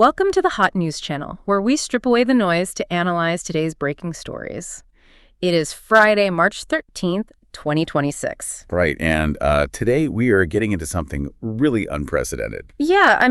Welcome to the Hot News Channel, where we strip away the noise to analyze today's breaking stories. It is Friday, March 13th, 2026. Right, and today we are getting into something really unprecedented. Yeah,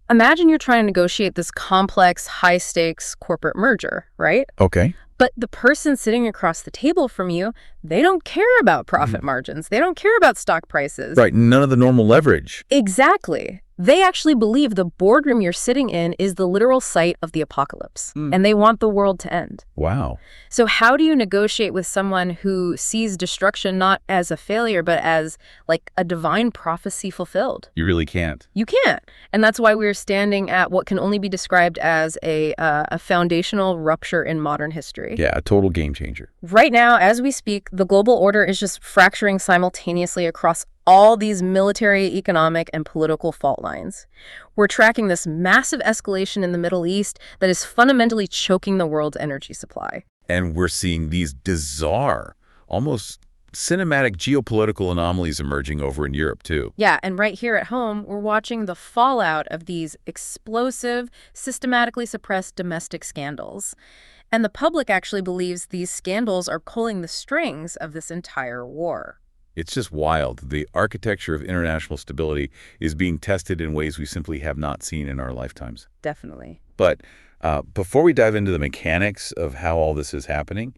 imagine you're trying to negotiate this complex, high-stakes corporate merger, right? Okay. But the person sitting across the table from you, they don't care about profit margins. They don't care about stock prices. Right, none of the normal leverage. Exactly. They actually believe the boardroom you're sitting in is the literal site of the apocalypse, and they want the world to end. Wow. So how do you negotiate with someone who sees destruction not as a failure, but as like a divine prophecy fulfilled? You really can't. You can't. And that's why we're standing at what can only be described as a foundational rupture in modern history. Yeah, a total game changer. Right now, as we speak, the global order is just fracturing simultaneously across all these military, economic, and political fault lines. We're tracking this massive escalation in the Middle East that is fundamentally choking the world's energy supply. And we're seeing these bizarre, almost cinematic geopolitical anomalies emerging over in Europe, too. Yeah, and right here at home, we're watching the fallout of these explosive, systematically suppressed domestic scandals. And the public actually believes these scandals are pulling the strings of this entire war. It's just wild. The architecture of international stability is being tested in ways we simply have not seen in our lifetimes. Definitely. But before we dive into the mechanics of how all this is happening,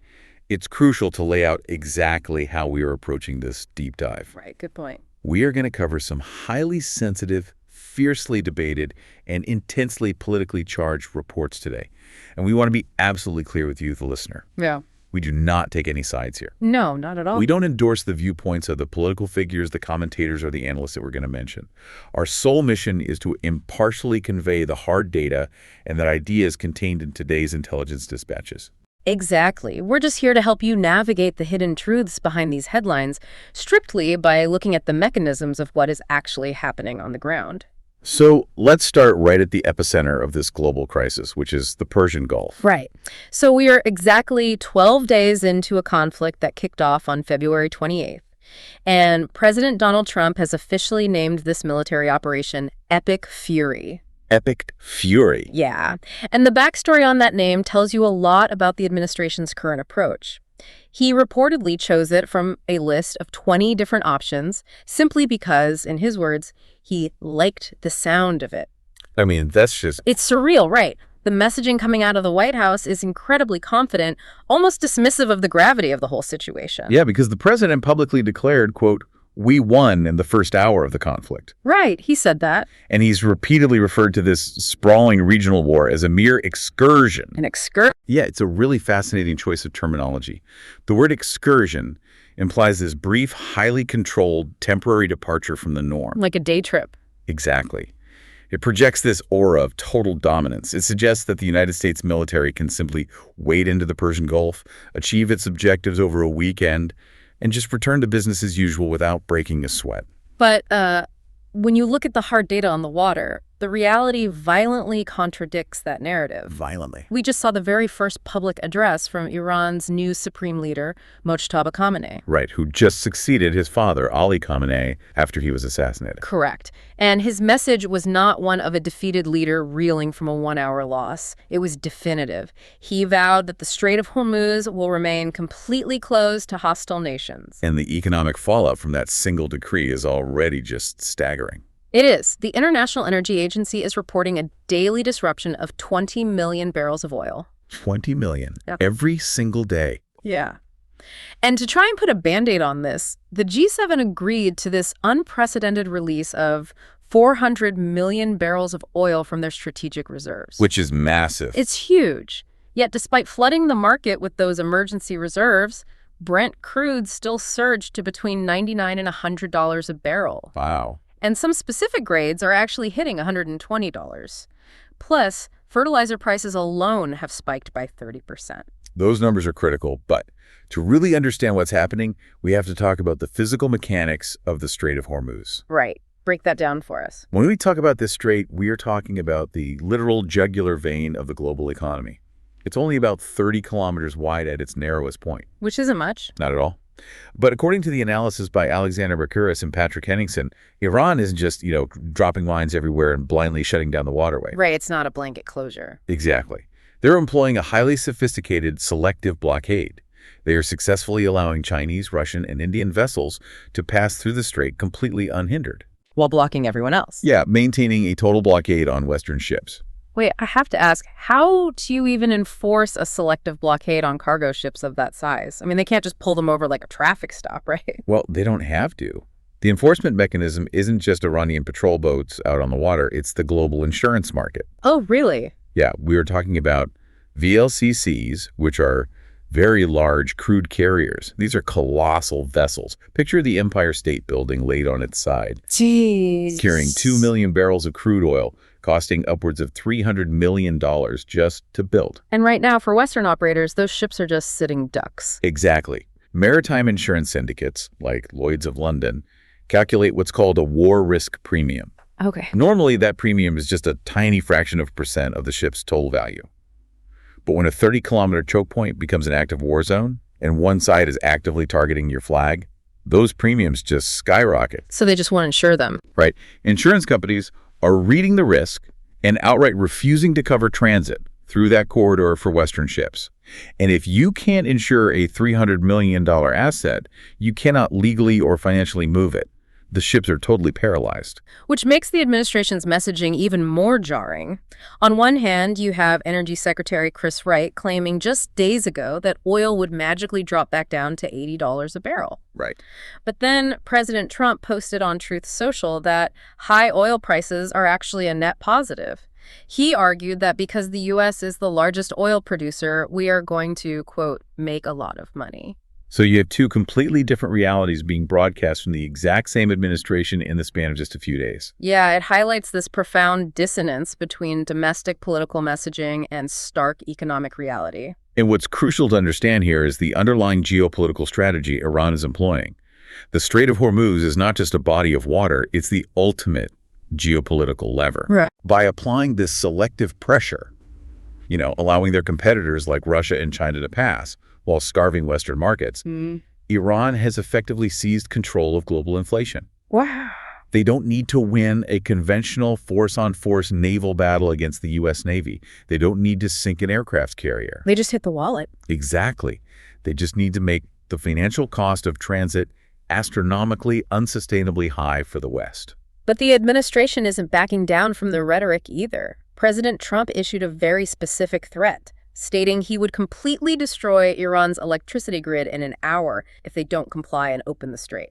it's crucial to lay out exactly how we are approaching this deep dive. Right, good point. We are going to cover some highly sensitive, fiercely debated, and intensely politically charged reports today. And we want to be absolutely clear with you, the listener. Yeah. We do not take any sides here. No, not at all. We don't endorse the viewpoints of the political figures, the commentators, or the analysts that we're going to mention. Our sole mission is to impartially convey the hard data and the ideas contained in today's intelligence dispatches. Exactly. We're just here to help you navigate the hidden truths behind these headlines, strictly by looking at the mechanisms of what is actually happening on the ground. So let's start right at the epicenter of this global crisis, which is the Persian Gulf. Right. So we are exactly 12 days into a conflict that kicked off on February 28th. And President Donald Trump has officially named this military operation Epic Fury. Epic Fury. Yeah. And the backstory on that name tells you a lot about the administration's current approach. He reportedly chose it from a list of 20 different options simply because, in his words, he liked the sound of it. I mean, that's just... It's surreal, right? The messaging coming out of the White House is incredibly confident, almost dismissive of the gravity of the whole situation. Yeah, because the president publicly declared, quote, "We won in the first hour of the conflict." Right, he said that. And he's repeatedly referred to this sprawling regional war as a mere excursion. An excursion? Yeah, it's a really fascinating choice of terminology. The word excursion implies this brief, highly controlled, temporary departure from the norm. Like a day trip. Exactly. It projects this aura of total dominance. It suggests that the United States military can simply wade into the Persian Gulf, achieve its objectives over a weekend, and just return to business as usual without breaking a sweat. But when you look at the hard data on the water, the reality violently contradicts that narrative. Violently. We just saw the very first public address from Iran's new supreme leader, Mojtaba Khamenei. Right, who just succeeded his father, Ali Khamenei, after he was assassinated. Correct. And his message was not one of a defeated leader reeling from a one-hour loss. It was definitive. He vowed that the Strait of Hormuz will remain completely closed to hostile nations. And the economic fallout from that single decree is already just staggering. It is. The International Energy Agency is reporting a daily disruption of 20 million barrels of oil. 20 million. Yep. Every single day. Yeah. And to try and put a Band-Aid on this, the G7 agreed to this unprecedented release of 400 million barrels of oil from their strategic reserves. Which is massive. It's huge. Yet despite flooding the market with those emergency reserves, Brent crude still surged to between $99 and $100 a barrel. Wow. And some specific grades are actually hitting $120. Plus, fertilizer prices alone have spiked by 30%. Those numbers are critical, but to really understand what's happening, we have to talk about the physical mechanics of the Strait of Hormuz. Right. Break that down for us. When we talk about this strait, we are talking about the literal jugular vein of the global economy. It's only about 30 kilometers wide at its narrowest point. Which isn't much. Not at all. But according to the analysis by Alexander Mercouris and Patrick Henningsen, Iran isn't just, dropping mines everywhere and blindly shutting down the waterway. Right, it's not a blanket closure. Exactly. They're employing a highly sophisticated selective blockade. They are successfully allowing Chinese, Russian, and Indian vessels to pass through the strait completely unhindered. While blocking everyone else. Yeah, maintaining a total blockade on Western ships. Wait, I have to ask, how do you even enforce a selective blockade on cargo ships of that size? I mean, they can't just pull them over like a traffic stop, right? Well, they don't have to. The enforcement mechanism isn't just Iranian patrol boats out on the water, it's the global insurance market. Oh, really? Yeah, we were talking about VLCCs, which are very large crude carriers. These are colossal vessels. Picture the Empire State Building laid on its side. Jeez. Carrying 2 million barrels of crude oil, costing upwards of $300 million just to build. And right now, for Western operators, those ships are just sitting ducks. Exactly. Maritime insurance syndicates, like Lloyd's of London, calculate what's called a war risk premium. Okay. Normally, that premium is just a tiny fraction of a percent of the ship's total value. But when a 30-kilometer choke point becomes an active war zone, and one side is actively targeting your flag, those premiums just skyrocket. So they just want to insure them. Right. Insurance companies are reading the risk and outright refusing to cover transit through that corridor for Western ships. And if you can't insure a $300 million asset, you cannot legally or financially move it. The ships are totally paralyzed. Which makes the administration's messaging even more jarring. On one hand, you have Energy Secretary Chris Wright claiming just days ago that oil would magically drop back down to $80 a barrel. Right. But then President Trump posted on Truth Social that high oil prices are actually a net positive. He argued that because the U.S. is the largest oil producer, we are going to, quote, make a lot of money. So you have two completely different realities being broadcast from the exact same administration in the span of just a few days. Yeah, it highlights this profound dissonance between domestic political messaging and stark economic reality. And what's crucial to understand here is the underlying geopolitical strategy Iran is employing. The Strait of Hormuz is not just a body of water, it's the ultimate geopolitical lever. Right. By applying this selective pressure, allowing their competitors like Russia and China to pass, while starving Western markets, Iran has effectively seized control of global inflation. Wow. They don't need to win a conventional force-on-force naval battle against the U.S. Navy. They don't need to sink an aircraft carrier. They just hit the wallet. Exactly. They just need to make the financial cost of transit astronomically, unsustainably high for the West. But the administration isn't backing down from the rhetoric either. President Trump issued a very specific threat, stating he would completely destroy Iran's electricity grid in an hour if they don't comply and open the strait.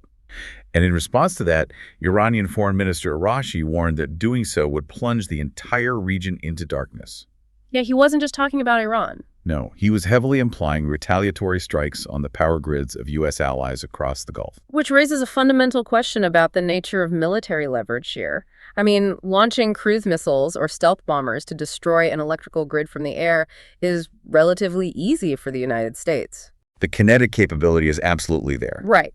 And in response to that, Iranian Foreign Minister Arashi warned that doing so would plunge the entire region into darkness. Yeah, he wasn't just talking about Iran. No, he was heavily implying retaliatory strikes on the power grids of U.S. allies across the Gulf. Which raises a fundamental question about the nature of military leverage here. I mean, launching cruise missiles or stealth bombers to destroy an electrical grid from the air is relatively easy for the United States. The kinetic capability is absolutely there. Right.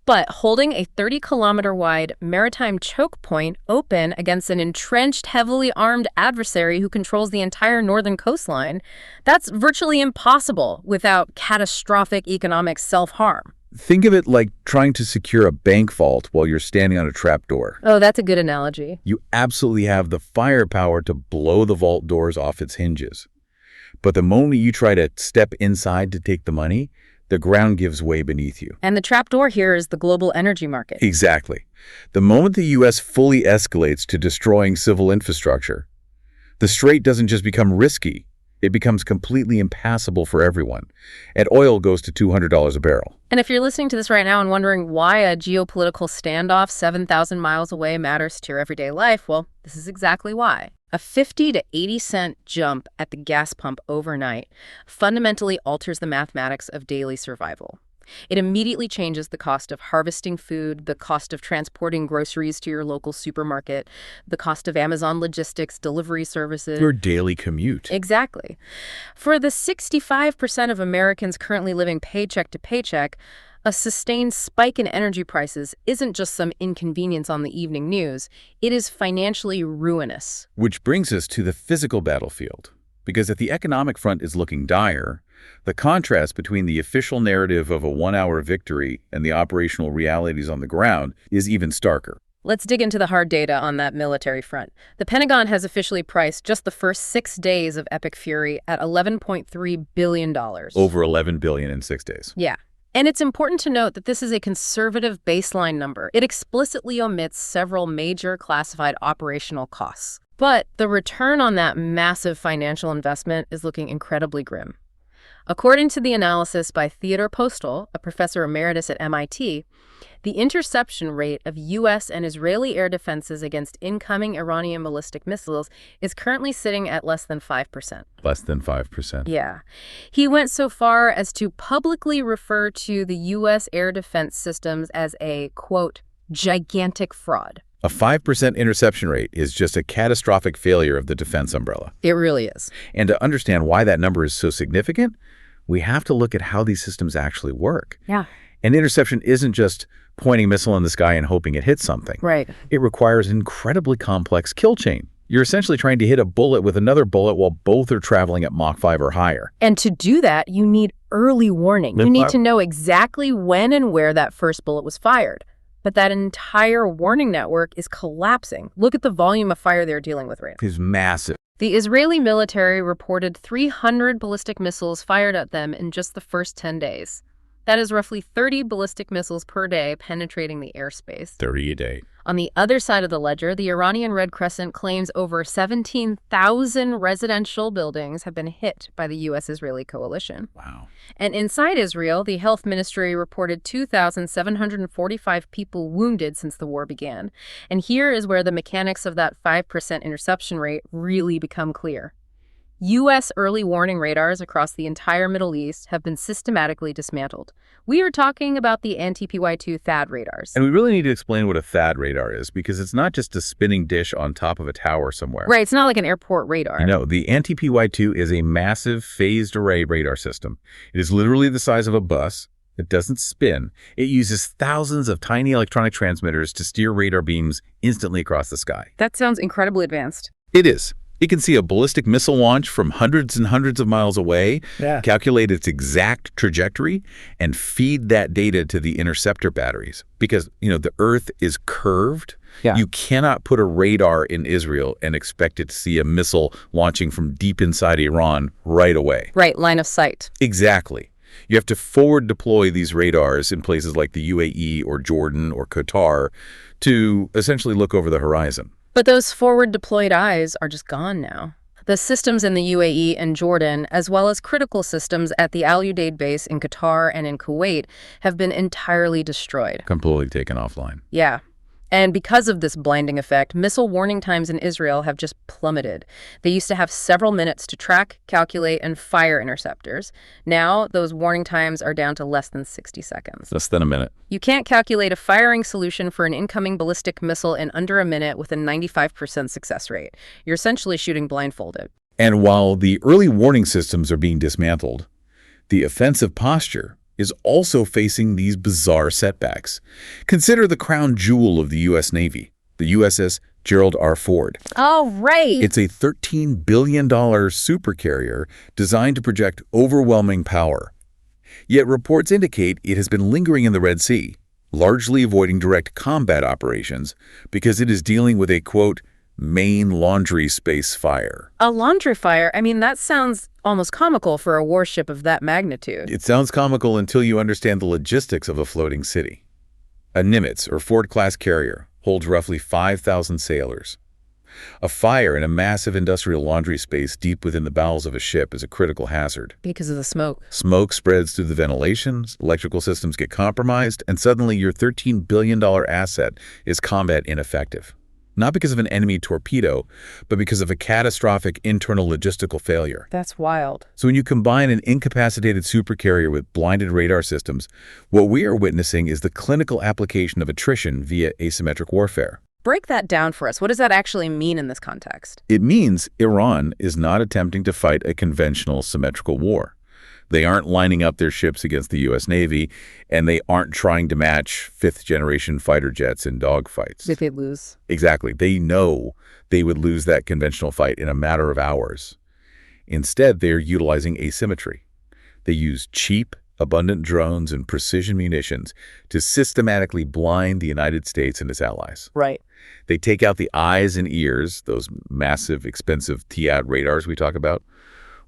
But holding a 30-kilometer-wide maritime choke point open against an entrenched, heavily armed adversary who controls the entire northern coastline, that's virtually impossible without catastrophic economic self-harm. Think of it like trying to secure a bank vault while you're standing on a trapdoor. Oh, that's a good analogy. You absolutely have the firepower to blow the vault doors off its hinges. But the moment you try to step inside to take the money, the ground gives way beneath you. And the trapdoor here is the global energy market. Exactly. The moment the U.S. fully escalates to destroying civil infrastructure, the strait doesn't just become risky, it becomes completely impassable for everyone. And oil goes to $200 a barrel. And if you're listening to this right now and wondering why a geopolitical standoff 7,000 miles away matters to your everyday life, well, this is exactly why. A 50 to 80 cent jump at the gas pump overnight fundamentally alters the mathematics of daily survival. It immediately changes the cost of harvesting food, the cost of transporting groceries to your local supermarket, the cost of Amazon logistics, delivery services. Your daily commute. Exactly. For the 65% of Americans currently living paycheck to paycheck, a sustained spike in energy prices isn't just some inconvenience on the evening news. It is financially ruinous. Which brings us to the physical battlefield. Because if the economic front is looking dire, The contrast between the official narrative of a one-hour victory and the operational realities on the ground is even starker. Let's dig into the hard data on that military front. The Pentagon has officially priced just the first 6 days of epic fury at $11.3 billion. Over $11 billion in 6 days. Yeah. And it's important to note that this is a conservative baseline number. It explicitly omits several major classified operational costs. But the return on that massive financial investment is looking incredibly grim. According to the analysis by Theodore Postal, a professor emeritus at MIT, the interception rate of U.S. and Israeli air defenses against incoming Iranian ballistic missiles is currently sitting at less than 5%. Less than 5%. Yeah. He went so far as to publicly refer to the U.S. air defense systems as a, quote, gigantic fraud. A 5% interception rate is just a catastrophic failure of the defense umbrella. It really is. And to understand why that number is so significant, we have to look at how these systems actually work. Yeah. An interception isn't just pointing a missile in the sky and hoping it hits something. Right. It requires an incredibly complex kill chain. You're essentially trying to hit a bullet with another bullet while both are traveling at Mach 5 or higher. And to do that, you need early warning. You need to know exactly when and where that first bullet was fired. But that entire warning network is collapsing. Look at the volume of fire they're dealing with right now. It's massive. The Israeli military reported 300 ballistic missiles fired at them in just the first 10 days. That is roughly 30 ballistic missiles per day penetrating the airspace. 30 a day. On the other side of the ledger, the Iranian Red Crescent claims over 17,000 residential buildings have been hit by the U.S.-Israeli coalition. Wow. And inside Israel, the health ministry reported 2,745 people wounded since the war began. And here is where the mechanics of that 5% interception rate really become clear. U.S. early warning radars across the entire Middle East have been systematically dismantled. We are talking about the anti-PY2 THAAD radars. And we really need to explain what a THAAD radar is, because it's not just a spinning dish on top of a tower somewhere. Right, it's not like an airport radar. No, the anti-PY2 is a massive phased array radar system. It is literally the size of a bus. It doesn't spin. It uses thousands of tiny electronic transmitters to steer radar beams instantly across the sky. That sounds incredibly advanced. It is. It can see a ballistic missile launch from hundreds and hundreds of miles away, calculate its exact trajectory, and feed that data to the interceptor batteries. Because, the Earth is curved. Yeah. You cannot put a radar in Israel and expect it to see a missile launching from deep inside Iran right away. Right, line of sight. Exactly. You have to forward deploy these radars in places like the UAE or Jordan or Qatar to essentially look over the horizon. But those forward deployed eyes are just gone now. The systems in the UAE and Jordan, as well as critical systems at the Al Udeid base in Qatar and in Kuwait, have been entirely destroyed. Completely taken offline. Yeah. And because of this blinding effect, missile warning times in Israel have just plummeted. They used to have several minutes to track, calculate, and fire interceptors. Now, those warning times are down to less than 60 seconds. Less than a minute. You can't calculate a firing solution for an incoming ballistic missile in under a minute with a 95% success rate. You're essentially shooting blindfolded. And while the early warning systems are being dismantled, the offensive posture is also facing these bizarre setbacks. Consider the crown jewel of the U.S. Navy, the USS Gerald R. Ford. Oh, right. It's a $13 billion supercarrier designed to project overwhelming power. Yet reports indicate it has been lingering in the Red Sea, largely avoiding direct combat operations because it is dealing with a, quote, main laundry space fire. A laundry fire? I mean, that sounds almost comical for a warship of that magnitude. It sounds comical until you understand the logistics of a floating city. A Nimitz, or Ford-class carrier, holds roughly 5,000 sailors. A fire in a massive industrial laundry space deep within the bowels of a ship is a critical hazard. Because of the smoke. Smoke spreads through the ventilation, electrical systems get compromised, and suddenly your $13 billion asset is combat ineffective. Not because of an enemy torpedo, but because of a catastrophic internal logistical failure. That's wild. So when you combine an incapacitated supercarrier with blinded radar systems, what we are witnessing is the clinical application of attrition via asymmetric warfare. Break that down for us. What does that actually mean in this context? It means Iran is not attempting to fight a conventional symmetrical war. They aren't lining up their ships against the U.S. Navy, and they aren't trying to match fifth-generation fighter jets in dogfights. If they lose. Exactly. They know they would lose that conventional fight in a matter of hours. Instead, they're utilizing asymmetry. They use cheap, abundant drones and precision munitions to systematically blind the United States and its allies. Right. They take out the eyes and ears, those massive, expensive TIAD radars we talk about,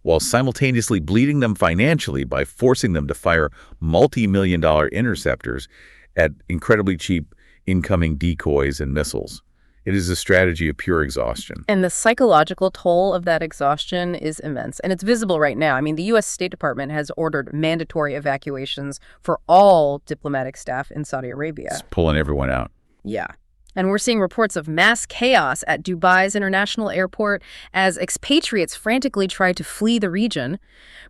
while simultaneously bleeding them financially by forcing them to fire multi-million-dollar interceptors at incredibly cheap incoming decoys and missiles. It is a strategy of pure exhaustion. And the psychological toll of that exhaustion is immense. And it's visible right now. I mean, the U.S. State Department has ordered mandatory evacuations for all diplomatic staff in Saudi Arabia. It's pulling everyone out. Yeah. And we're seeing reports of mass chaos at Dubai's international airport as expatriates frantically try to flee the region.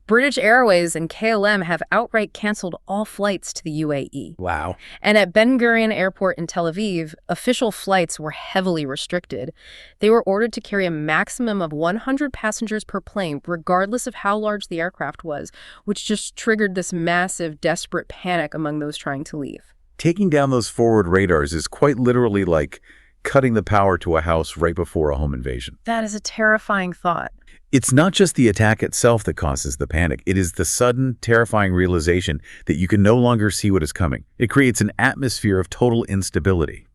British Airways and KLM have outright canceled all flights to the UAE. Wow. And at Ben Gurion Airport in Tel Aviv, official flights were heavily restricted. They were ordered to carry a maximum of 100 passengers per plane, regardless of how large the aircraft was, which just triggered this massive, desperate panic among those trying to leave. Taking down those forward radars is quite literally like cutting the power to a house right before a home invasion. That is a terrifying thought. It's not just the attack itself that causes the panic. It is the sudden, terrifying realization that you can no longer see what is coming. It creates an atmosphere of total instability.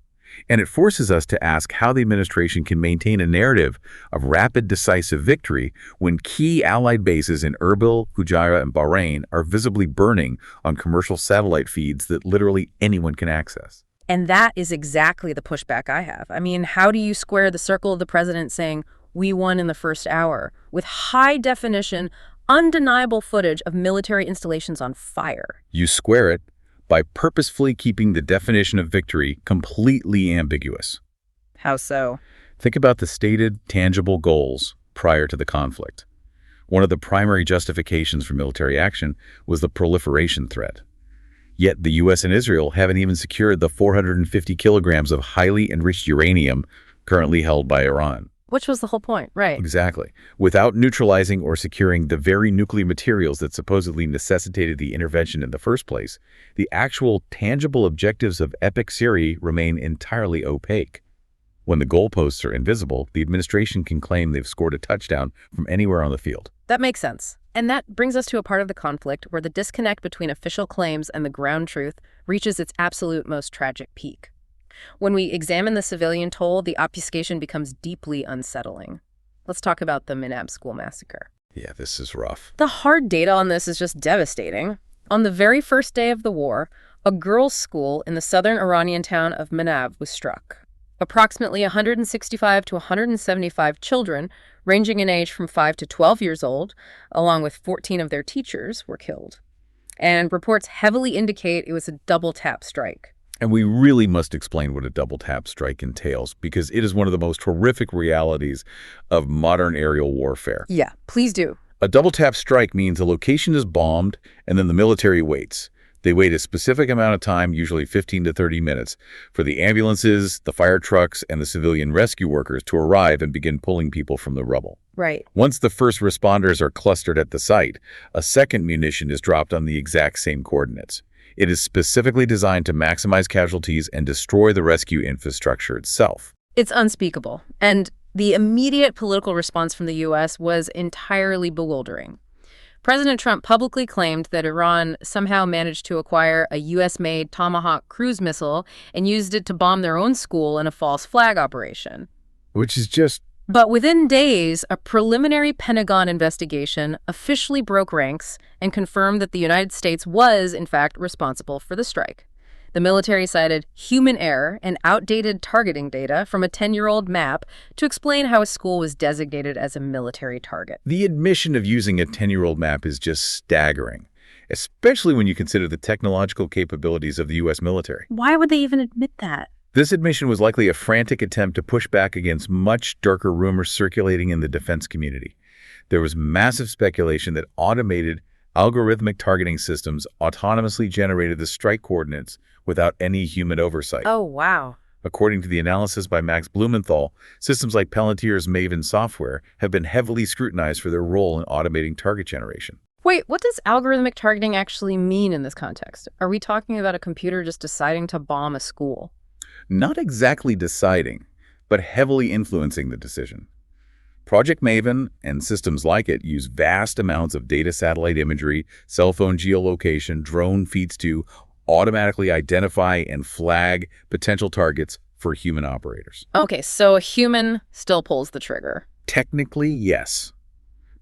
And it forces us to ask how the administration can maintain a narrative of rapid, decisive victory when key Allied bases in Erbil, Fujairah, and Bahrain are visibly burning on commercial satellite feeds that literally anyone can access. And that is exactly the pushback I have. I mean, how do you square the circle of the president saying, "We won in the first hour," with high-definition, undeniable footage of military installations on fire? You square it by purposefully keeping the definition of victory completely ambiguous. How so? Think about the stated, tangible goals prior to the conflict. One of the primary justifications for military action was the proliferation threat. Yet the U.S. and Israel haven't even secured the 450 kilograms of highly enriched uranium currently held by Iran. Which was the whole point, right? Exactly. Without neutralizing or securing the very nuclear materials that supposedly necessitated the intervention in the first place, the actual tangible objectives of epic Syria remain entirely opaque. When the goalposts are invisible, the administration can claim they've scored a touchdown from anywhere on the field. That makes sense. And that brings us to a part of the conflict where the disconnect between official claims and the ground truth reaches its absolute most tragic peak. When we examine the civilian toll, the obfuscation becomes deeply unsettling. Let's talk about the Minab school massacre. Yeah, this is rough. The hard data on this is just devastating. On the very first day of the war, a girls' school in the southern Iranian town of Minab was struck. Approximately 165 to 175 children, ranging in age from 5 to 12 years old, along with 14 of their teachers, were killed. And reports heavily indicate it was a double-tap strike. And we really must explain what a double-tap strike entails, because it is one of the most horrific realities of modern aerial warfare. Yeah, please do. A double-tap strike means a location is bombed, and then the military waits. They wait a specific amount of time, usually 15 to 30 minutes, for the ambulances, the fire trucks, and the civilian rescue workers to arrive and begin pulling people from the rubble. Right. Once the first responders are clustered at the site, a second munition is dropped on the exact same coordinates. It is specifically designed to maximize casualties and destroy the rescue infrastructure itself. It's unspeakable. And the immediate political response from the U.S. was entirely bewildering. President Trump publicly claimed that Iran somehow managed to acquire a U.S.-made Tomahawk cruise missile and used it to bomb their own school in a false flag operation. Which is just... But within days, a preliminary Pentagon investigation officially broke ranks and confirmed that the United States was, in fact, responsible for the strike. The military cited human error and outdated targeting data from a 10-year-old map to explain how a school was designated as a military target. The admission of using a 10-year-old map is just staggering, especially when you consider the technological capabilities of the U.S. military. Why would they even admit that? This admission was likely a frantic attempt to push back against much darker rumors circulating in the defense community. There was massive speculation that automated algorithmic targeting systems autonomously generated the strike coordinates without any human oversight. Oh, wow. According to the analysis by Max Blumenthal, systems like Palantir's Maven software have been heavily scrutinized for their role in automating target generation. Wait, what does algorithmic targeting actually mean in this context? Are we talking about a computer just deciding to bomb a school? Not exactly deciding, but heavily influencing the decision. Project Maven and systems like it use vast amounts of data satellite imagery, cell phone geolocation, drone feeds to automatically identify and flag potential targets for human operators. Okay, so a human still pulls the trigger. Technically, yes.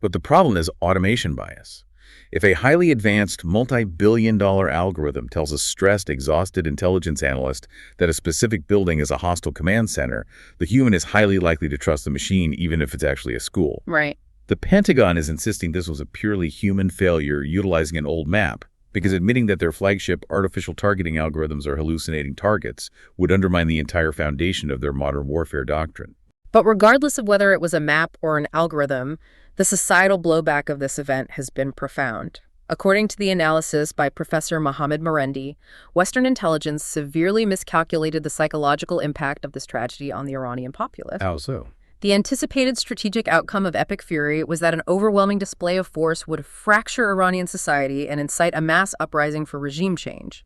But the problem is automation bias. If a highly advanced, multi-billion-dollar algorithm tells a stressed, exhausted intelligence analyst that a specific building is a hostile command center, the human is highly likely to trust the machine even if it's actually a school. Right. The Pentagon is insisting this was a purely human failure utilizing an old map, because admitting that their flagship artificial targeting algorithms are hallucinating targets would undermine the entire foundation of their modern warfare doctrine. But regardless of whether it was a map or an algorithm, the societal blowback of this event has been profound. According to the analysis by Professor Mohammad Marendi, Western intelligence severely miscalculated the psychological impact of this tragedy on the Iranian populace. How so? The anticipated strategic outcome of Epic Fury was that an overwhelming display of force would fracture Iranian society and incite a mass uprising for regime change.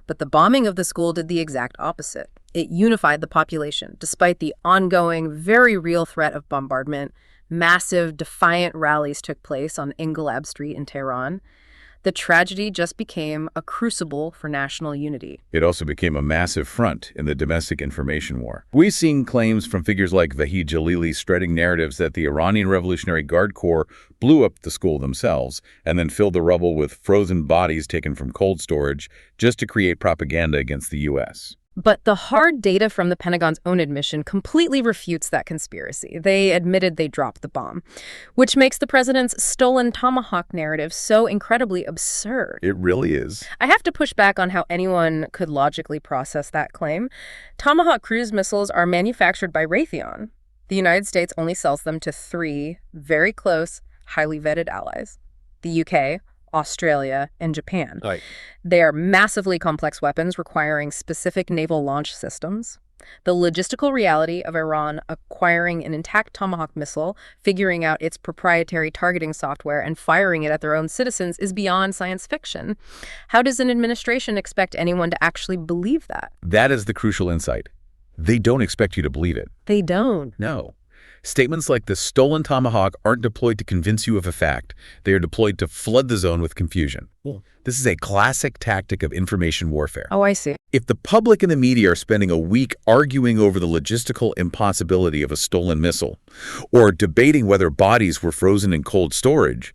But the bombing of the school did the exact opposite. It unified the population, despite the ongoing, very real threat of bombardment. Massive, defiant rallies took place on Inqilab Street in Tehran. The tragedy just became a crucible for national unity. It also became a massive front in the domestic information war. We've seen claims from figures like Vahid Jalili spreading narratives that the Iranian Revolutionary Guard Corps blew up the school themselves and then filled the rubble with frozen bodies taken from cold storage just to create propaganda against the U.S. But the hard data from the Pentagon's own admission completely refutes that conspiracy. They admitted they dropped the bomb, which makes the president's stolen tomahawk narrative so incredibly absurd. It really is. I have to push back on how anyone could logically process that claim. Tomahawk cruise missiles are manufactured by Raytheon. The United States only sells them to 3 very close, highly vetted allies: the UK, Australia, and Japan. Right. They are massively complex weapons requiring specific naval launch systems. The logistical reality of Iran acquiring an intact Tomahawk missile, figuring out its proprietary targeting software, and firing it at their own citizens is beyond science fiction. How does an administration expect anyone to actually believe that? That is the crucial insight. They don't expect you to believe it. They don't. No. Statements like the stolen tomahawk aren't deployed to convince you of a fact. They are deployed to flood the zone with confusion. This is a classic tactic of information warfare. Oh, I see. If the public and the media are spending a week arguing over the logistical impossibility of a stolen missile, or debating whether bodies were frozen in cold storage,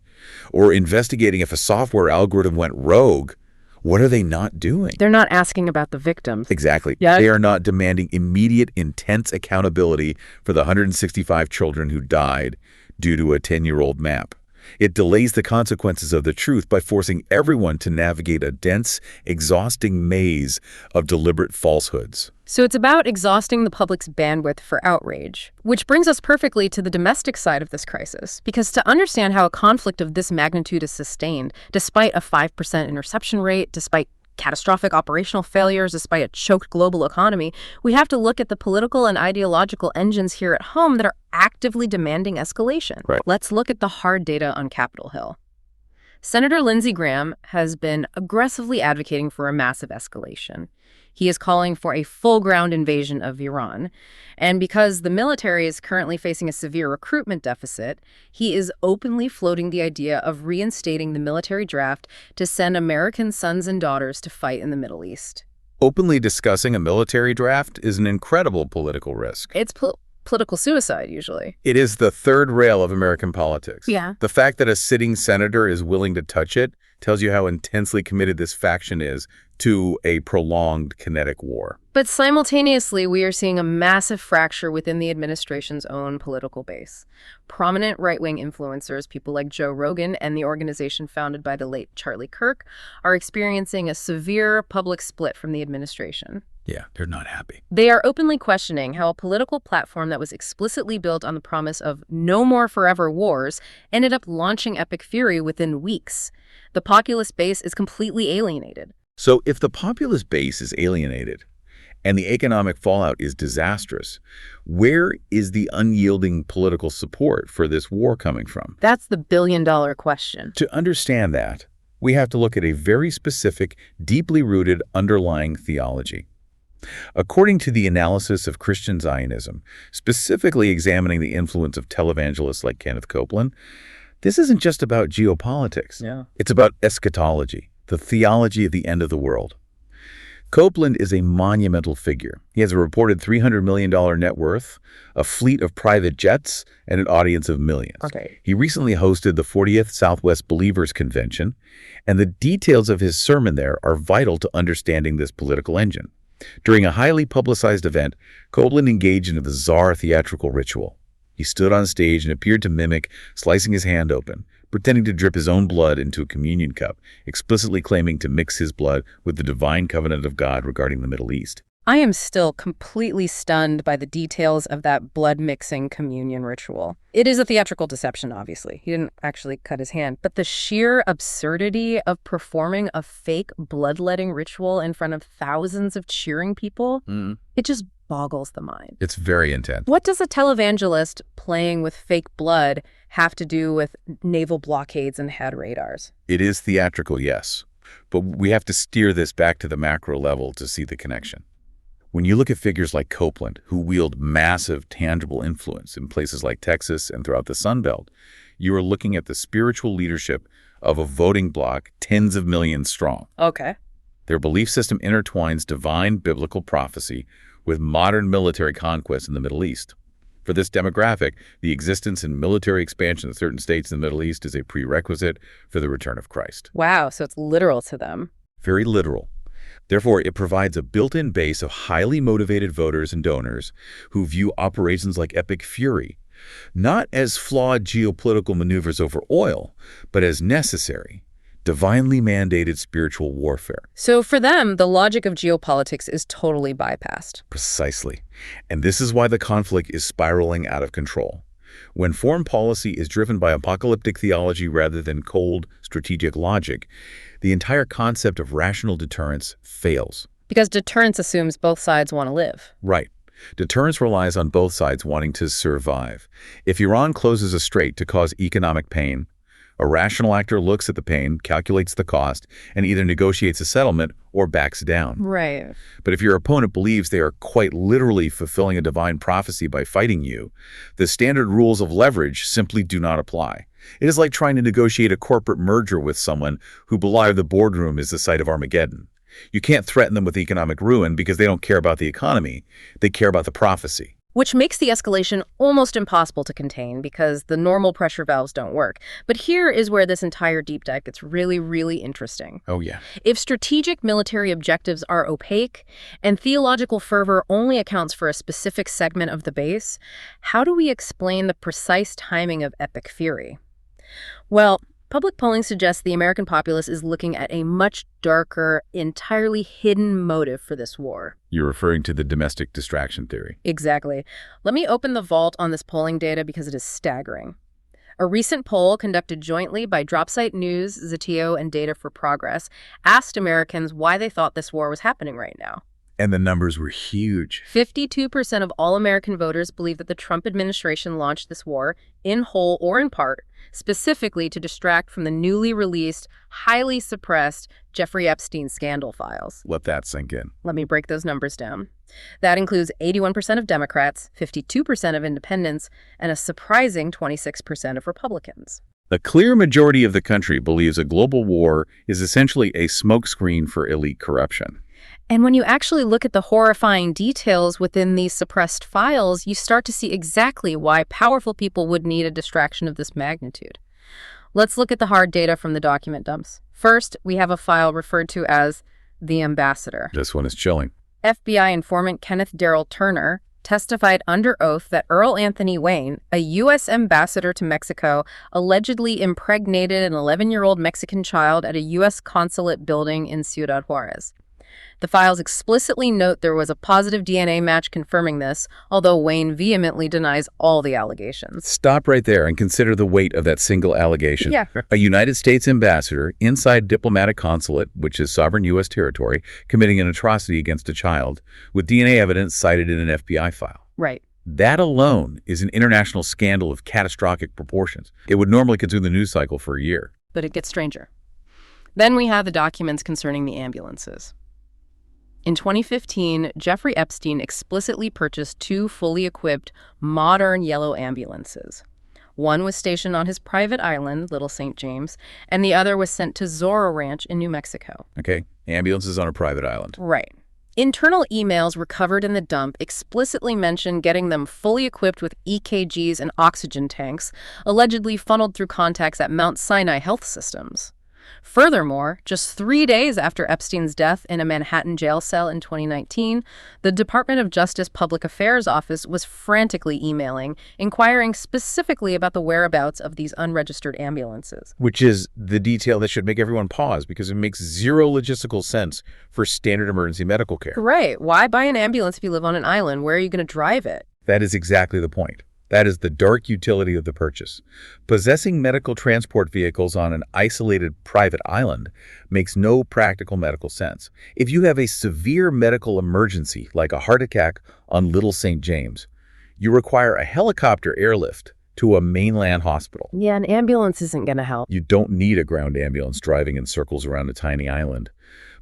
or investigating if a software algorithm went rogue, what are they not doing? They're not asking about the victims. Exactly. Yeah. They are not demanding immediate, intense accountability for the 165 children who died due to a 10-year-old map. It delays the consequences of the truth by forcing everyone to navigate a dense, exhausting maze of deliberate falsehoods. So it's about exhausting the public's bandwidth for outrage, which brings us perfectly to the domestic side of this crisis. Because to understand how a conflict of this magnitude is sustained, despite a 5% interception rate, despite catastrophic operational failures, despite a choked global economy, we have to look at the political and ideological engines here at home that are actively demanding escalation. Right. Let's look at the hard data on Capitol Hill. Senator Lindsey Graham has been aggressively advocating for a massive escalation. He is calling for a full-ground invasion of Iran. And because the military is currently facing a severe recruitment deficit, he is openly floating the idea of reinstating the military draft to send American sons and daughters to fight in the Middle East. Openly discussing a military draft is an incredible political risk. It's political suicide, usually. It is the third rail of American politics. Yeah. The fact that a sitting senator is willing to touch it tells you how intensely committed this faction is to a prolonged kinetic war. But simultaneously, we are seeing a massive fracture within the administration's own political base. Prominent right-wing influencers, people like Joe Rogan and the organization founded by the late Charlie Kirk, are experiencing a severe public split from the administration. Yeah, they're not happy. They are openly questioning how a political platform that was explicitly built on the promise of no more forever wars ended up launching Epic Fury within weeks. The populist base is completely alienated. So if the populist base is alienated and the economic fallout is disastrous, where is the unyielding political support for this war coming from? That's the billion-dollar question. To understand that, we have to look at a very specific, deeply rooted underlying theology. According to the analysis of Christian Zionism, specifically examining the influence of televangelists like Kenneth Copeland, this isn't just about geopolitics. Yeah. It's about eschatology, the theology of the end of the world. Copeland is a monumental figure. He has a reported $300 million net worth, a fleet of private jets, and an audience of millions. Okay. He recently hosted the 40th Southwest Believers Convention, and the details of his sermon there are vital to understanding this political engine. During a highly publicized event, Copeland engaged in a bizarre theatrical ritual. He stood on stage and appeared to mimic slicing his hand open, pretending to drip his own blood into a communion cup, explicitly claiming to mix his blood with the divine covenant of God regarding the Middle East. I am still completely stunned by the details of that blood-mixing communion ritual. It is a theatrical deception, obviously. He didn't actually cut his hand. But the sheer absurdity of performing a fake bloodletting ritual in front of thousands of cheering people, it just boggles the mind. It's very intense. What does a televangelist playing with fake blood have to do with naval blockades and head radars? It is theatrical, yes. But we have to steer this back to the macro level to see the connection. When you look at figures like Copeland, who wield massive, tangible influence in places like Texas and throughout the Sun Belt, you are looking at the spiritual leadership of a voting bloc tens of millions strong. Okay. Their belief system intertwines divine biblical prophecy with modern military conquest in the Middle East. For this demographic, the existence and military expansion of certain states in the Middle East is a prerequisite for the return of Christ. Wow, so it's literal to them. Very literal. Therefore, it provides a built-in base of highly motivated voters and donors who view operations like epic fury, not as flawed geopolitical maneuvers over oil, but as necessary, divinely mandated spiritual warfare. So for them, the logic of geopolitics is totally bypassed. Precisely. And this is why the conflict is spiraling out of control. When foreign policy is driven by apocalyptic theology rather than cold, strategic logic, the entire concept of rational deterrence fails. Because deterrence assumes both sides want to live. Right. Deterrence relies on both sides wanting to survive. If Iran closes a strait to cause economic pain, a rational actor looks at the pain, calculates the cost, and either negotiates a settlement or backs down. Right. But if your opponent believes they are quite literally fulfilling a divine prophecy by fighting you, the standard rules of leverage simply do not apply. It is like trying to negotiate a corporate merger with someone who believes the boardroom is the site of Armageddon. You can't threaten them with economic ruin because they don't care about the economy. They care about the prophecy. Which makes the escalation almost impossible to contain because the normal pressure valves don't work. But here is where this entire deep dive gets really, really interesting. Oh, yeah. If strategic military objectives are opaque and theological fervor only accounts for a specific segment of the base, how do we explain the precise timing of epic fury? Well, public polling suggests the American populace is looking at a much darker, entirely hidden motive for this war. You're referring to the domestic distraction theory. Exactly. Let me open the vault on this polling data because it is staggering. A recent poll conducted jointly by Dropsite News, Zeteo, and Data for Progress asked Americans why they thought this war was happening right now. And the numbers were huge. 52% of all American voters believe that the Trump administration launched this war, in whole or in part, specifically to distract from the newly released, highly suppressed Jeffrey Epstein scandal files. Let that sink in. Let me break those numbers down. That includes 81% of Democrats, 52% of independents, and a surprising 26% of Republicans. The clear majority of the country believes a global war is essentially a smokescreen for elite corruption. And when you actually look at the horrifying details within these suppressed files, you start to see exactly why powerful people would need a distraction of this magnitude. Let's look at the hard data from the document dumps. First, we have a file referred to as the ambassador. This one is chilling. FBI informant Kenneth Darrell Turner testified under oath that Earl Anthony Wayne, a U.S. ambassador to Mexico, allegedly impregnated an 11-year-old Mexican child at a U.S. consulate building in Ciudad Juarez. The files explicitly note there was a positive DNA match confirming this, although Wayne vehemently denies all the allegations. Stop right there and consider the weight of that single allegation. Yeah. A United States ambassador inside diplomatic consulate, which is sovereign U.S. territory, committing an atrocity against a child, with DNA evidence cited in an FBI file. Right. That alone is an international scandal of catastrophic proportions. It would normally consume the news cycle for a year. But it gets stranger. Then we have the documents concerning the ambulances. In 2015, Jeffrey Epstein explicitly purchased two fully equipped, modern yellow ambulances. One was stationed on his private island, Little St. James, and the other was sent to Zorro Ranch in New Mexico. Okay, ambulances on a private island. Right. Internal emails recovered in the dump explicitly mention getting them fully equipped with EKGs and oxygen tanks, allegedly funneled through contacts at Mount Sinai Health Systems. Furthermore, just 3 days after Epstein's death in a Manhattan jail cell in 2019, the Department of Justice Public Affairs Office was frantically emailing, inquiring specifically about the whereabouts of these unregistered ambulances. Which is the detail that should make everyone pause, because it makes zero logistical sense for standard emergency medical care. Right. Why buy an ambulance if you live on an island? Where are you going to drive it? That is exactly the point. That is the dark utility of the purchase. Possessing medical transport vehicles on an isolated private island makes no practical medical sense. If you have a severe medical emergency, like a heart attack on Little St. James, you require a helicopter airlift to a mainland hospital. Yeah, an ambulance isn't going to help. You don't need a ground ambulance driving in circles around a tiny island.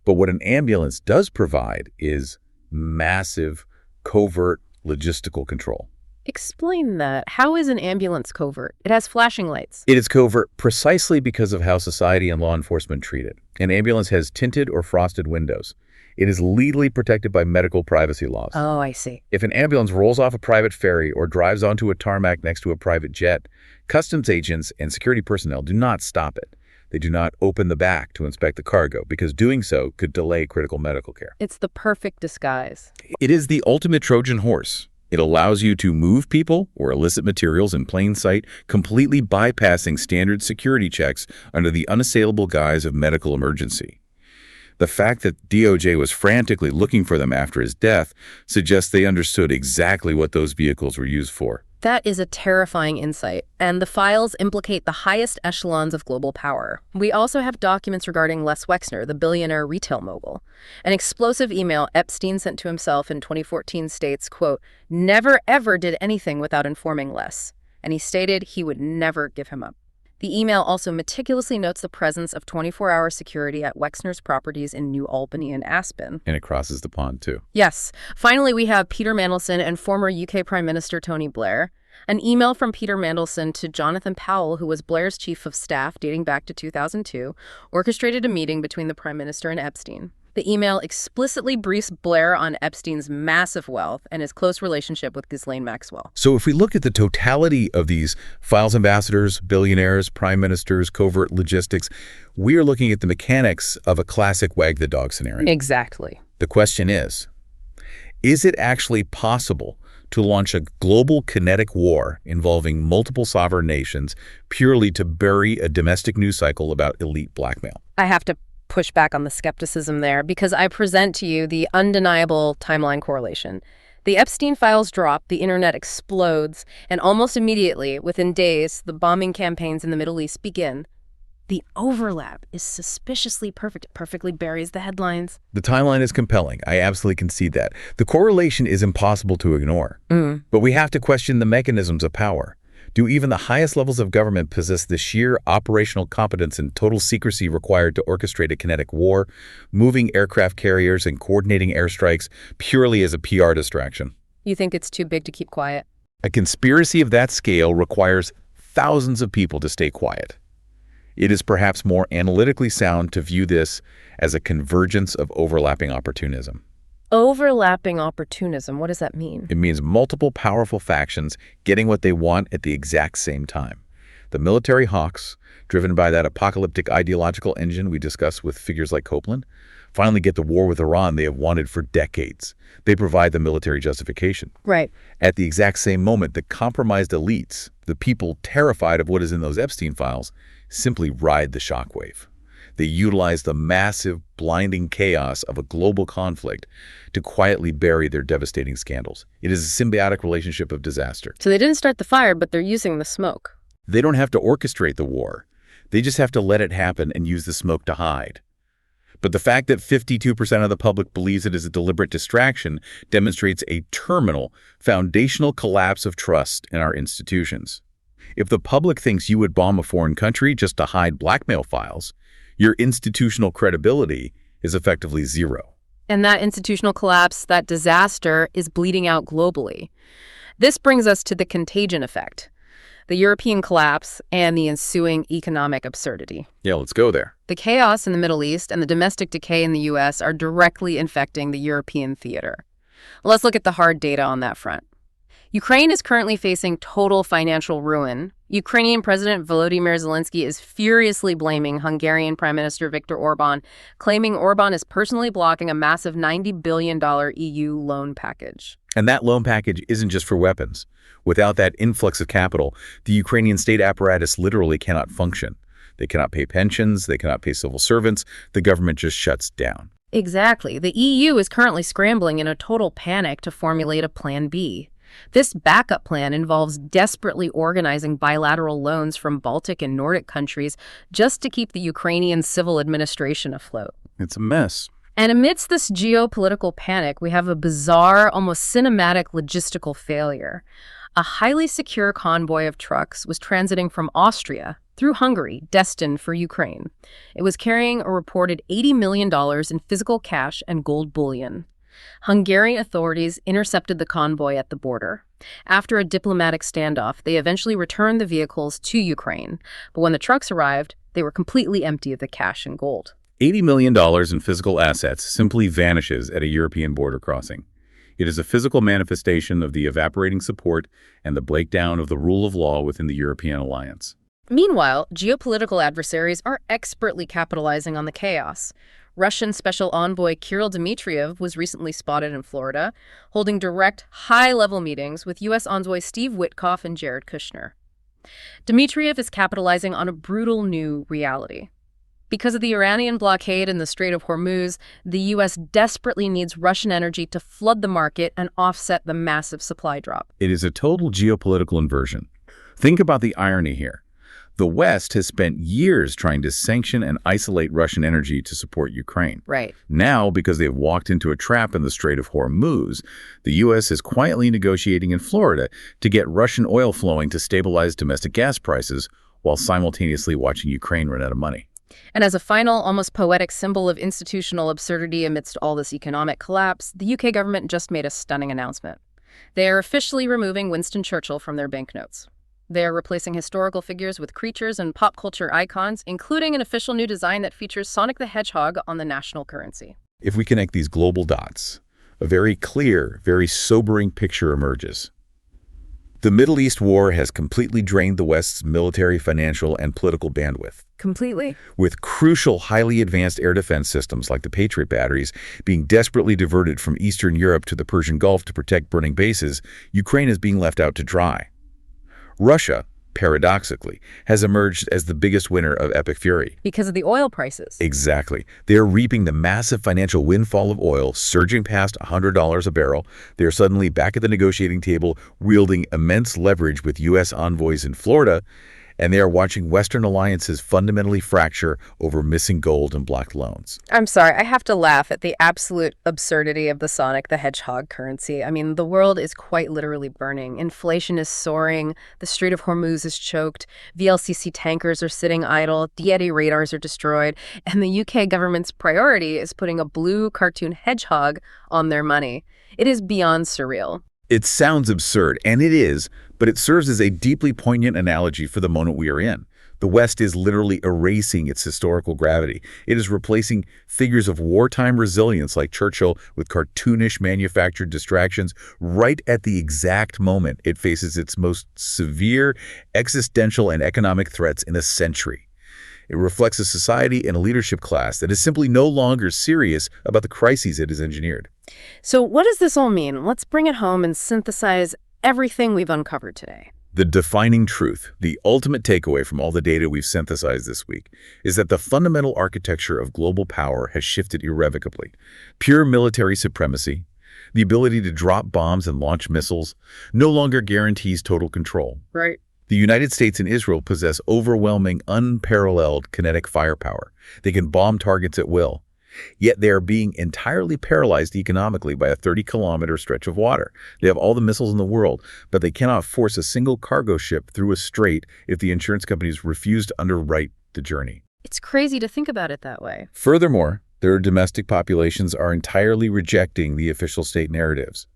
But what an ambulance does provide is massive, covert logistical control. Explain that. How is an ambulance covert? It has flashing lights. It is covert precisely because of how society and law enforcement treat it. An ambulance has tinted or frosted windows. It is legally protected by medical privacy laws. Oh, I see. If an ambulance rolls off a private ferry or drives onto a tarmac next to a private jet, customs agents and security personnel do not stop it. They do not open the back to inspect the cargo, because doing so could delay critical medical care. It's the perfect disguise. It is the ultimate Trojan horse. It allows you to move people or illicit materials in plain sight, completely bypassing standard security checks under the unassailable guise of medical emergency. The fact that DOJ was frantically looking for them after his death suggests they understood exactly what those vehicles were used for. That is a terrifying insight, and the files implicate the highest echelons of global power. We also have documents regarding Les Wexner, the billionaire retail mogul. An explosive email Epstein sent to himself in 2014 states, quote, "Never ever did anything without informing Les," and he stated he would never give him up. The email also meticulously notes the presence of 24-hour security at Wexner's properties in New Albany and Aspen. And it crosses the pond, too. Yes. Finally, we have Peter Mandelson and former UK Prime Minister Tony Blair. An email from Peter Mandelson to Jonathan Powell, who was Blair's chief of staff dating back to 2002, orchestrated a meeting between the Prime Minister and Epstein. The email explicitly briefs Blair on Epstein's massive wealth and his close relationship with Ghislaine Maxwell. So if we look at the totality of these files ambassadors, billionaires, prime ministers, covert logistics, we are looking at the mechanics of a classic wag the dog scenario. Exactly. The question is it actually possible to launch a global kinetic war involving multiple sovereign nations purely to bury a domestic news cycle about elite blackmail? I have to push back on the skepticism there, because I present to you the undeniable timeline correlation. The Epstein files drop, the internet explodes, and almost immediately, within days, the bombing campaigns in the Middle East begin. The overlap is suspiciously perfect. It perfectly buries the headlines. The timeline is compelling. I absolutely concede that. The correlation is impossible to ignore. But we have to question the mechanisms of power. Do even the highest levels of government possess the sheer operational competence and total secrecy required to orchestrate a kinetic war, moving aircraft carriers and coordinating airstrikes purely as a PR distraction? You think it's too big to keep quiet? A conspiracy of that scale requires thousands of people to stay quiet. It is perhaps more analytically sound to view this as a convergence of overlapping opportunism. Overlapping opportunism, what does that mean? It means multiple powerful factions getting what they want at the exact same time. The military hawks, driven by that apocalyptic ideological engine we discussed with figures like Copeland, finally get the war with Iran they have wanted for decades. They provide the military justification. Right. At the exact same moment, the compromised elites, the people terrified of what is in those Epstein files, simply ride the shockwave. They utilize the massive, blinding chaos of a global conflict to quietly bury their devastating scandals. It is a symbiotic relationship of disaster. So they didn't start the fire, but they're using the smoke. They don't have to orchestrate the war. They just have to let it happen and use the smoke to hide. But the fact that 52% of the public believes it is a deliberate distraction demonstrates a terminal, foundational collapse of trust in our institutions. If the public thinks you would bomb a foreign country just to hide blackmail files, your institutional credibility is effectively zero. And that institutional collapse, that disaster, is bleeding out globally. This brings us to the contagion effect, the European collapse and the ensuing economic absurdity. Yeah, let's go there. The chaos in the Middle East and the domestic decay in the U.S. are directly infecting the European theater. Let's look at the hard data on that front. Ukraine is currently facing total financial ruin. Ukrainian President Volodymyr Zelensky is furiously blaming Hungarian Prime Minister Viktor Orban, claiming Orban is personally blocking a massive $90 billion EU loan package. And that loan package isn't just for weapons. Without that influx of capital, the Ukrainian state apparatus literally cannot function. They cannot pay pensions, they cannot pay civil servants, the government just shuts down. Exactly. The EU is currently scrambling in a total panic to formulate a Plan B. This backup plan involves desperately organizing bilateral loans from Baltic and Nordic countries just to keep the Ukrainian civil administration afloat. It's a mess. And amidst this geopolitical panic, we have a bizarre, almost cinematic logistical failure. A highly secure convoy of trucks was transiting from Austria through Hungary, destined for Ukraine. It was carrying a reported $80 million in physical cash and gold bullion. Hungarian authorities intercepted the convoy at the border. After a diplomatic standoff, they eventually returned the vehicles to Ukraine. But when the trucks arrived, they were completely empty of the cash and gold. $80 million in physical assets simply vanishes at a European border crossing. It is a physical manifestation of the evaporating support and the breakdown of the rule of law within the European alliance. Meanwhile, geopolitical adversaries are expertly capitalizing on the chaos. Russian Special Envoy Kirill Dmitriev was recently spotted in Florida, holding direct, high-level meetings with U.S. envoy Steve Witkoff and Jared Kushner. Dmitriev is capitalizing on a brutal new reality. Because of the Iranian blockade in the Strait of Hormuz, the U.S. desperately needs Russian energy to flood the market and offset the massive supply drop. It is a total geopolitical inversion. Think about the irony here. The West has spent years trying to sanction and isolate Russian energy to support Ukraine. Right. Now, because they've walked into a trap in the Strait of Hormuz, the U.S. is quietly negotiating in Florida to get Russian oil flowing to stabilize domestic gas prices while simultaneously watching Ukraine run out of money. And as a final, almost poetic symbol of institutional absurdity amidst all this economic collapse, the UK government just made a stunning announcement. They are officially removing Winston Churchill from their banknotes. They are replacing historical figures with creatures and pop culture icons, including an official new design that features Sonic the Hedgehog on the national currency. If we connect these global dots, a very clear, very sobering picture emerges. The Middle East war has completely drained the West's military, financial, and political bandwidth. Completely? With crucial, highly advanced air defense systems like the Patriot batteries being desperately diverted from Eastern Europe to the Persian Gulf to protect burning bases, Ukraine is being left out to dry. Russia, paradoxically, has emerged as the biggest winner of epic fury. Because of the oil prices. Exactly. They are reaping the massive financial windfall of oil, surging past $100 a barrel. They are suddenly back at the negotiating table, wielding immense leverage with U.S. envoys in Florida, and they are watching Western alliances fundamentally fracture over missing gold and blocked loans. I'm sorry, I have to laugh at the absolute absurdity of the Sonic the Hedgehog currency. I mean, the world is quite literally burning. Inflation is soaring, the Strait of Hormuz is choked, VLCC tankers are sitting idle, DED radars are destroyed, and the UK government's priority is putting a blue cartoon hedgehog on their money. It is beyond surreal. It sounds absurd, and it is, but it serves as a deeply poignant analogy for the moment we are in. The West is literally erasing its historical gravity. It is replacing figures of wartime resilience like Churchill with cartoonish manufactured distractions right at the exact moment it faces its most severe existential and economic threats in a century. It reflects a society and a leadership class that is simply no longer serious about the crises it has engineered. So what does this all mean? Let's bring it home and synthesize everything we've uncovered today. The defining truth, the ultimate takeaway from all the data we've synthesized this week, is that the fundamental architecture of global power has shifted irrevocably. Pure military supremacy, the ability to drop bombs and launch missiles, no longer guarantees total control. Right. The United States and Israel possess overwhelming, unparalleled kinetic firepower. They can bomb targets at will. Yet they are being entirely paralyzed economically by a 30-kilometer stretch of water. They have all the missiles in the world, but they cannot force a single cargo ship through a strait if the insurance companies refuse to underwrite the journey. It's crazy to think about it that way. Furthermore, Their domestic populations are entirely rejecting the official state narratives.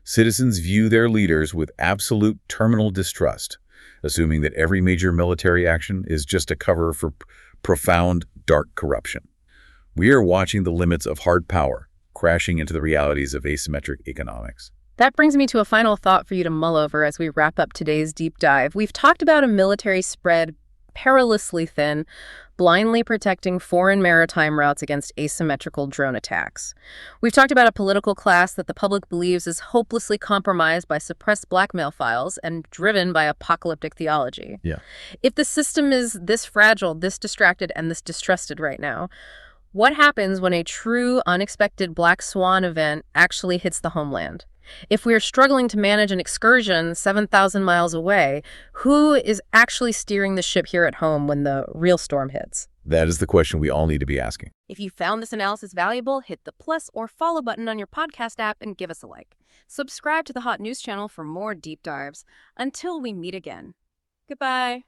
Citizens view their leaders with absolute terminal distrust, assuming that every major military action is just a cover for profound, dark corruption. We are watching the limits of hard power crashing into the realities of asymmetric economics. That brings me to a final thought for you to mull over as we wrap up today's deep dive. We've talked about a military spread perilously thin, blindly protecting foreign maritime routes against asymmetrical drone attacks. We've talked about a political class that the public believes is hopelessly compromised by suppressed blackmail files and driven by apocalyptic theology. Yeah. If the system is this fragile, this distracted, and this distrusted right now, what happens when a true, unexpected black swan event actually hits the homeland? If we are struggling to manage an excursion 7,000 miles away, who is actually steering the ship here at home when the real storm hits? That is the question we all need to be asking. If you found this analysis valuable, hit the plus or follow button on your podcast app and give us a like. Subscribe to the Hot News channel for more deep dives. Until we meet again. Goodbye.